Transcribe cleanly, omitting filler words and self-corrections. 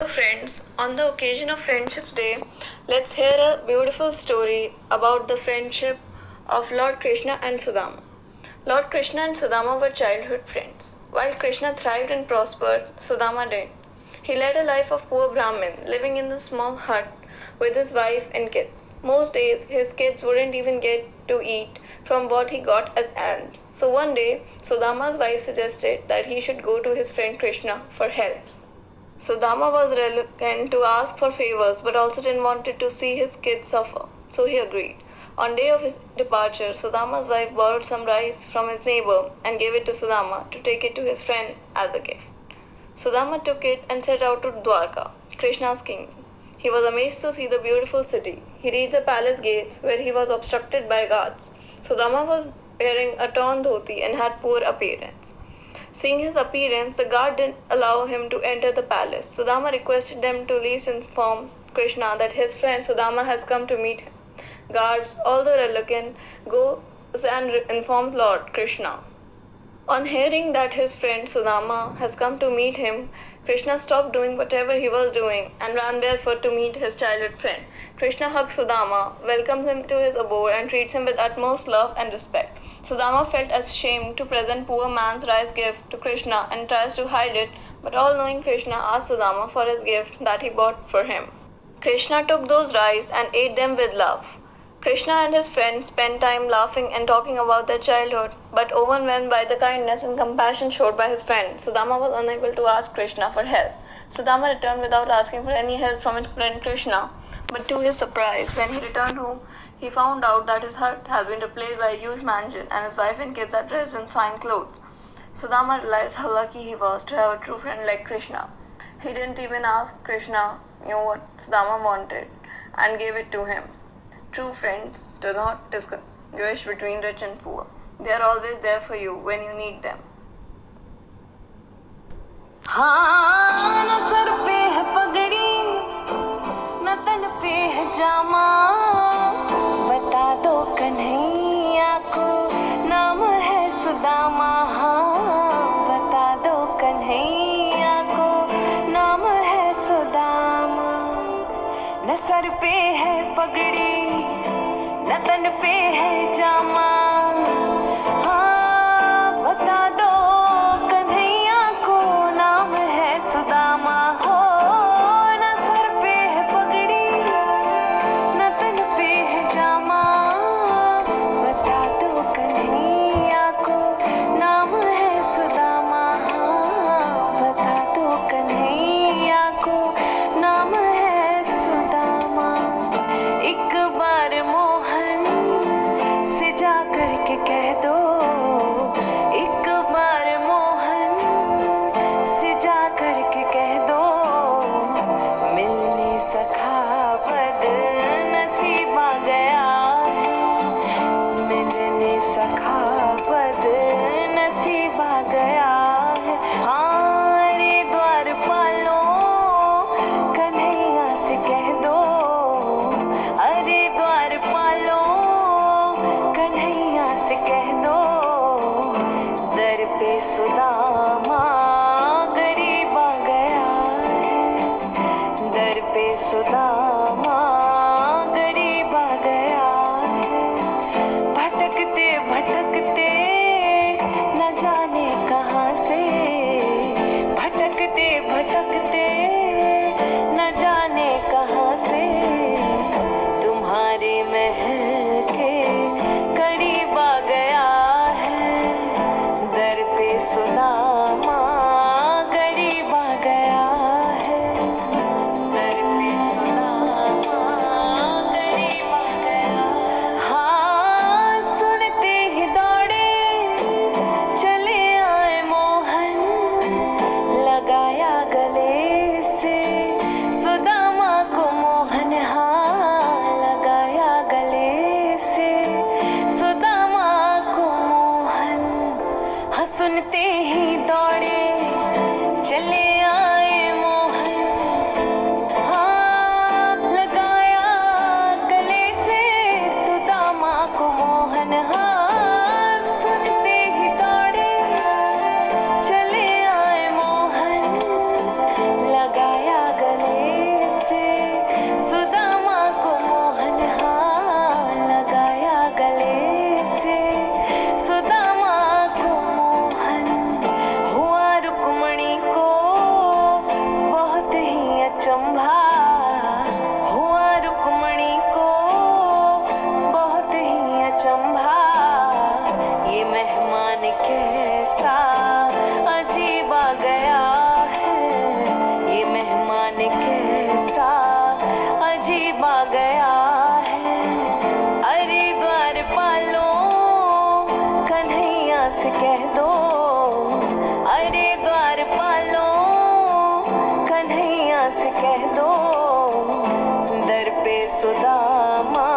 Friends, on the occasion of Friendship Day, let's hear a beautiful story about the friendship of Lord Krishna and Sudama. Lord Krishna and Sudama were childhood friends. While Krishna thrived and prospered, Sudama didn't. He led a life of poor Brahmin, living in a small hut with his wife and kids. Most days, his kids wouldn't even get to eat from what he got as alms. So one day, Sudama's wife suggested that he should go to his friend Krishna for help. Sudama was reluctant to ask for favors but also didn't want to see his kids suffer, so he agreed. On day of his departure, Sudama's wife borrowed some rice from his neighbor and gave it to Sudama to take it to his friend as a gift. Sudama took it and set out to Dwarka, Krishna's kingdom. He was amazed to see the beautiful city. He reached the palace gates where he was obstructed by guards. Sudama was wearing a torn dhoti and had poor appearance. Seeing his appearance, the guard didn't allow him to enter the palace. Sudama requested them to at least inform Krishna that his friend Sudama has come to meet him. Guards, although reluctant, goes and informs Lord Krishna. On hearing that his friend Sudama has come to meet him, Krishna stopped doing whatever he was doing and ran barefoot to meet his childhood friend. Krishna hugs Sudama, welcomes him to his abode, and treats him with utmost love and respect. Sudama felt ashamed to present poor man's rice gift to Krishna and tries to hide it, but all-knowing Krishna asks Sudama for his gift that he bought for him. Krishna took those rice and ate them with love. Krishna and his friends spent time laughing and talking about their childhood, but overwhelmed by the kindness and compassion showed by his friend, Sudama was unable to ask Krishna for help. Sudama returned without asking for any help from his friend Krishna, but to his surprise, when he returned home, he found out that his hut has been replaced by a huge mansion and his wife and kids are dressed in fine clothes. Sudama realized how lucky he was to have a true friend like Krishna. He didn't even ask Krishna, knew what Sudama wanted, and gave it to him. True friends do not distinguish between rich and poor. They are always there for you when you need them. हाँ न sir पे है पगड़ी न तन पे है जामा, बता दो कन्हैया को नाम है सुदामा। हाँ बता दो कन्हैया को नाम है सुदामा। न सर पे है पगड़ी न तन पे है जामा, हाँ बता दो कन्हैया को नाम है सुदामा। हो न सर पे है पगड़ी न तन पे है जामा, बता दो कन्हैया को नाम है सुदामा। हाँ बता दो कन्हैया को नाम है सुदामा। एक बार मोहन से जा कर के कह दो, एक बार मोहन से जा कर के कह दो, मिलने सखा बद नसीब आ गया है, मिलने सखा बद नसीब आ गया है। हाँ रे द्वार पालो कन्हैया से कह दो, अरे द्वार पालो कन्हैया से कह दो, दर पे सुदामा गरीब आ गया है, दर पे सुदामा गरीब आ गया है। भटकते भटकते न जाने कहाँ से, भटकते भटकते न जाने कहाँ से, तुम्हारे महल के करीब आ गया है, दर पे सुदामा गरीब आ गया है, दर पे सुदामा अचंभा हुआ रुक्मणी को बहुत ही अचंभा। ये मेहमान कैसा अजीब आ गया है, ये मेहमान कैसा अजीब आ गया है। अरे द्वारपालो कन्हैया से कह दो, अरे द्वारपालो कन्हैया से कह दो, दर पे सुदामा